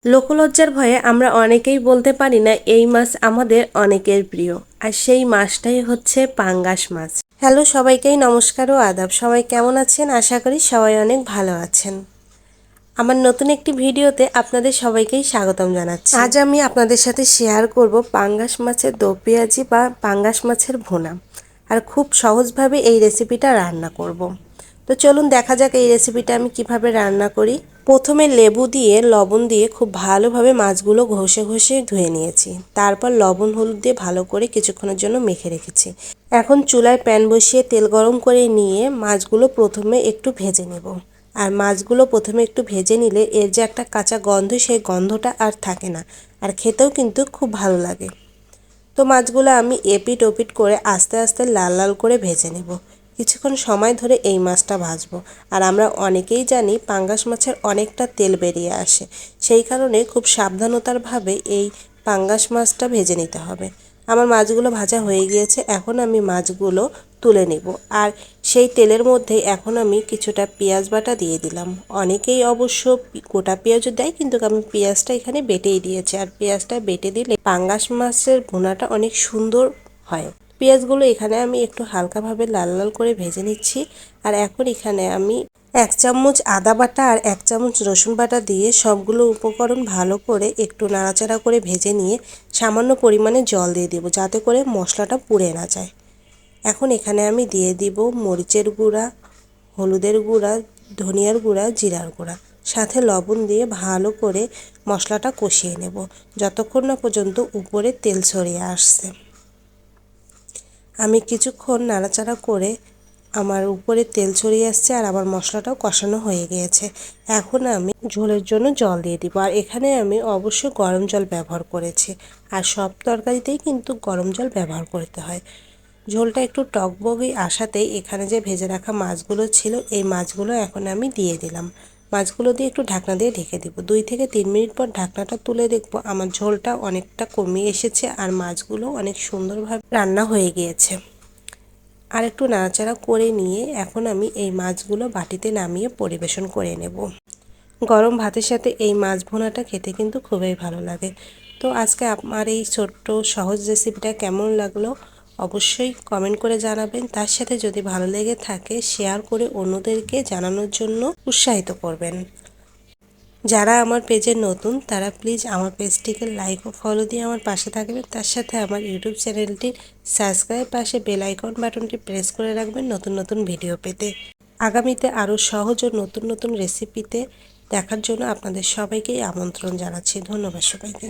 লোকলজ্জার ভয়ে আমরা অনেকেই বলতে পারি না এই মাছ আমাদের অনেকের প্রিয়, আর সেই মাছটাই হচ্ছে পাঙ্গাস মাছ। হ্যালো সবাইকেই নমস্কার ও আদাব। সবাই কেমন আছেন? আশা করি সবাই অনেক ভালো আছেন। আমার নতুন একটি ভিডিওতে আপনাদের সবাইকেই স্বাগতম জানাচ্ছি। আজ আমি আপনাদের সাথে শেয়ার করব পাঙ্গাস মাছের দো পেঁয়াজি বা পাঙ্গাস মাছের ভুনা, আর খুব সহজভাবে এই রেসিপিটা রান্না করব। তো চলুন দেখা যাক এই রেসিপিটা আমি কিভাবে রান্না করি। প্রথমে লেবু দিয়ে লবণ দিয়ে খুব ভালোভাবে মাছগুলো ঘষে ঘষে ধুয়ে নিয়েছি। তারপর লবণ হলুদ দিয়ে ভালো করে কিছুক্ষণের জন্য মেখে রেখেছি। এখন চুলায় প্যান বসিয়ে তেল গরম করে নিয়ে মাছগুলো প্রথমে একটু ভেজে নেব। আর মাছগুলো প্রথমে একটু ভেজে নিলে এর যে একটা কাঁচা গন্ধ, সেই গন্ধটা আর থাকে না, আর খেতেও কিন্তু খুব ভালো লাগে। তো মাছগুলো আমি এপিট ওপিট করে আস্তে আস্তে লাল লাল করে ভেজে নেব। কিছুক্ষণ সময় ধরে এই মাছটা ভাজবো। আর আমরা অনেকেই জানি পাঙ্গাস মাছের অনেকটা তেল বেরিয়ে আসে, সেই কারণে খুব সাবধানতারভাবে এই পাঙ্গাস মাছটা ভেজে নিতে হবে। আমার মাছগুলো ভাজা হয়ে গিয়েছে, এখন আমি মাছগুলো তুলে নেব। আর সেই তেলের মধ্যে এখন আমি কিছুটা পেঁয়াজ বাটা দিয়ে দিলাম। অনেকেই অবশ্য গোটা পেঁয়াজও দেয়, কিন্তু আমি পেঁয়াজটা এখানে বেটেই দিয়েছি। আর পেঁয়াজটা বেটে দিলে পাঙ্গাস মাছের ভুনাটা অনেক সুন্দর হয়। পেঁয়াজগুলো এখানে আমি একটু হালকাভাবে লাল লাল করে ভেজে নিচ্ছি। আর এখন এখানে আমি 1 চামচ আদা বাটা আর 1 চামচ রসুন বাটা দিয়ে সবগুলো উপকরণ ভালো করে একটু নাড়াচাড়া করে ভেজে নিয়ে সামান্য পরিমাণে জল দিয়ে দেবো, যাতে করে মশলাটা পুড়ে না যায়। এখন এখানে আমি দিয়ে দিব মরিচের গুঁড়া, হলুদের গুঁড়া, ধনিয়ার গুঁড়া, জিরার গুঁড়া, সাথে লবণ দিয়ে ভালো করে মশলাটা কষিয়ে নেব যতক্ষণ না পর্যন্ত উপরে তেল ছড়িয়ে আসছে। আমি কিছুক্ষণ নাড়াচাড়া করে আমার উপরে তেল ছড়িয়ে আসছে আর আমার মশলাটাও কষানো হয়ে গিয়েছে। এখন আমি ঝোলের জন্য জল দিয়ে দিব। আর এখানে আমি অবশ্যই গরম জল ব্যবহার করেছি, আর সব তরকারিতেই কিন্তু গরম জল ব্যবহার করতে হয়। ঝোলটা একটু টকবগে আসাতেই এখানে যে ভেজে রাখা মাছগুলো ছিল, এই মাছগুলো এখন আমি দিয়ে দিলাম। মাছগুলো দিয়ে একটু ঢাকনা দিয়ে ঢেকে দেবো। 2 থেকে 3 মিনিট পর ঢাকনাটা তুলে দেখবো আমার ঝোলটা অনেকটা কমে এসেছে আর মাছগুলো অনেক সুন্দরভাবে রান্না হয়ে গিয়েছে। আর একটু নাড়াচাড়া করে নিয়ে এখন আমি এই মাছগুলো বাটিতে নামিয়ে পরিবেশন করে নেব। গরম ভাতের সাথে এই মাছ ভুনাটা খেতে কিন্তু খুবই ভালো লাগে। তো আজকে আমার এই ছোট্ট সহজ রেসিপিটা কেমন লাগলো অবশ্যই কমেন্ট করে জানাবেন। তার সাথে যদি ভালো লেগে থাকে শেয়ার করে অন্যদেরকে জানানোর জন্য উৎসাহিত করবেন। যারা আমার পেজে নতুন তারা প্লিজ আমার পেজটিকে লাইক ও ফলো দিয়ে আমার পাশে থাকবেন। তার সাথে আমার ইউটিউব চ্যানেলটির সাবস্ক্রাইব পাশে বেল আইকন বাটনটি প্রেস করে রাখবেন নতুন নতুন ভিডিও পেতে। আগামীতে আরও সহজ ও নতুন নতুন রেসিপিতে দেখার জন্য আপনাদের সবাইকেই আমন্ত্রণ জানাচ্ছি। ধন্যবাদ সবাইকে।